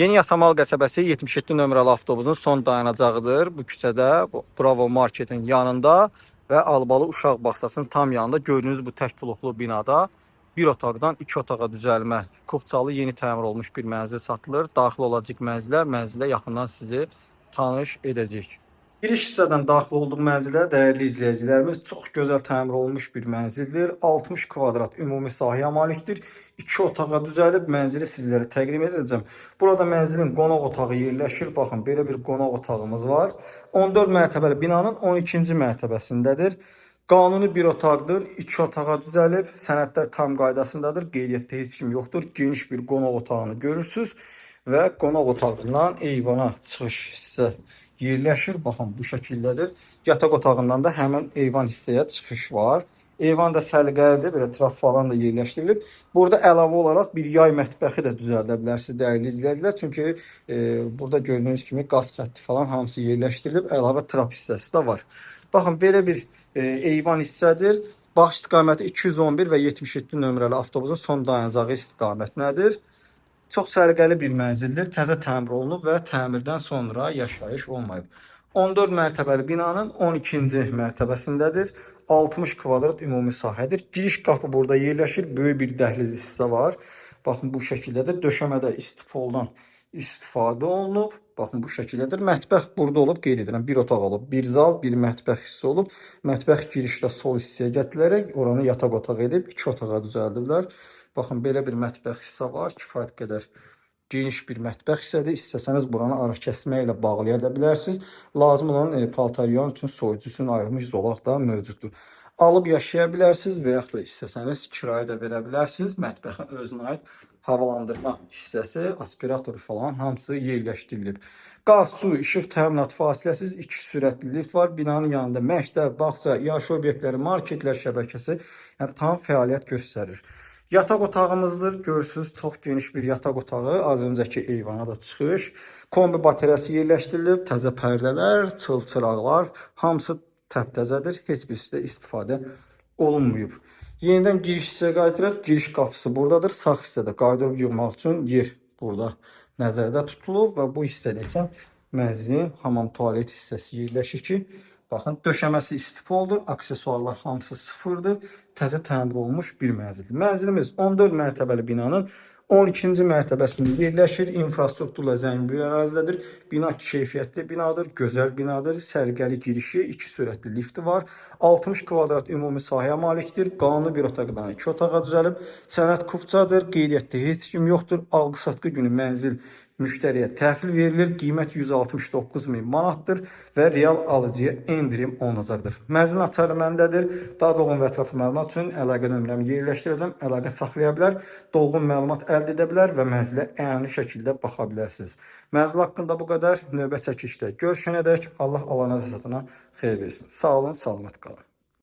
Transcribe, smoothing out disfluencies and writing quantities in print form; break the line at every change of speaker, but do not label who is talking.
Yeni Yasamal qəsəbəsi 77 nömrəli avtobusun son dayanacağıdır. Bu küçədə Bravo Marketin yanında və Albalı Uşaq Bağçasının tam yanında gördüyünüz bu tək bloklu binada bir otaqdan 2 otağa düzəlmə, Kopçalı yeni təmir olmuş bir mənzil satılır. Daxil olacaq mənzilə yaxından sizi tanış edəcək. Giriş hissədən daxil olduğum mənzilə dəyərli izləyicilərimiz çox gözəl təmir olunmuş bir mənzildir. 60 kvadrat ümumi sahəyə malikdir. 2 otağa düzəlib mənzili sizlərə təqdim edəcəm. Burada mənzilin qonaq otağı yerləşir. Baxın, belə bir qonaq otağımız var. 14 mərtəbəli binanın 12-ci mərtəbəsindədir. Qanuni bir otaqdır. 2 otağa düzəlib. Sənədlər tam qaydasındadır. Qeydiyyatda heç kim yoxdur. Geniş bir qonaq otağını görürsünüz və qonaq otağından eyvana çıxış hissə yerləşir. Baxın, bu şəkildədir. Yataq otağından da həmin eyvan hissəyə çıxış var. Eyvan da səliqəlidir, belə traf falan da yerləşdirilib. Burada əlavə olaraq bir yay mətbəxi də düzəldə bilərsiniz dəyərli izləyicilər. Çünki burada gördüyünüz kimi qaz xətti falan hamısı yerləşdirilib. Əlavə trap hissəsi də var. Baxın, belə bir eyvan hissədir. Baş istiqaməti 211 və 77 nömrəli avtobusun son dayanacağı istiqamətindədir. Çox səliqəli bir mənzildir. Təzə təmir olunub və təmirdən sonra yaşayış olmayıb. 14 mərtəbəli binanın 12-ci mərtəbəsindədir. 60 kvadrat ümumi sahədir. Giriş qapı burada yerləşir. Böyük bir dəhliz hissə var. Baxın, bu şəkildədir. Döşəmədə istifoldan istifadə olunub. Baxın, bu şəkildədir. Mətbəx burada olub, qeyd edirəm. Bir otaq olub, bir zal, bir mətbəx hissi olub. Mətbəx girişdə sol hissəyə gətirilərək oranı yataq otağı edib 2 otağa düzəldiblər. Baxın, belə bir mətbəx hissə var. Kifayət qədər geniş bir mətbəx hissədir. İstəsəniz buranı ara kəsmə ilə bağlaya da bilərsiniz. Lazım olan paltaryan üçün soyucu üçün ayrılmış zolaq da mövcuddur. Alıb yaşaya bilərsiniz və yaxud da istəsəniz kirayə də verə bilərsiniz. Mətbəxin özünə aid havalandırma hissəsi, aspiratoru falan hamısı yerləşdirilib. Qaz, su, işıq təminat fasiləsiz 2 sürətli lift var. Binanın yanında məktəb, bağça, yaşayış obyektləri, marketlər şəbəkəsi tam fəaliyyət göstərir. Yataq otağımızdır. Görürsünüz, çox geniş bir yataq otağı. Az öncəki eyvana da çıxış. Kombi bateriyası yerləşdirilib. Təzə pərdələr, çılçıraqlar, hamısı təptəzədir. Heç birisi istifadə olunmayıb. Yenidən giriş hissəyə qayıdıraq. Giriş qapısı buradadır. Sağ hissədə qardirob yığmaq üçün yer burada nəzərdə tutulub və bu hissədə isə mənzilin hamam tualet hissəsi yerləşir ki, baxın, döşəməsi istifoldur, aksesuarlar hamısı sıfırdır, təzə təmir olunmuş bir mənzildir. Mənzilimiz 14 mərtəbəli binanın 12-ci mərtəbəsində yerləşir, infrastrukturla zəngin bir ərazidədir. Bina keyfiyyətli binadır, gözəl binadır, səliqəli girişi, 2 sürətli lifti var. 60 kvadrat ümumi sahəyə malikdir, qanuni bir otaqdan 2 otağa düzəlib, sənəd kupçadır, qeydiyyatda heç kim yoxdur. Alqı-satqı günü mənzil müştəriyə təhvil verilir. Qiymət 169.000 manatdır və real alıcıya endirim olunacaqdır. Mənzilin açarı məndədir. Daha dolğun və ətraflı məlumat üçün əlaqə nömrəmi yerləşdirəcəm. Əlaqə saxlaya bilər, dolğun məlumat əldə edə bilər və mənzilə əyani şəkildə baxa bilərsiniz. Mənzil haqqında bu qədər. Növbə çəkilişdə görüşənədək Allah alana və satına xeyir versin. Sağ olun, salamat qalın.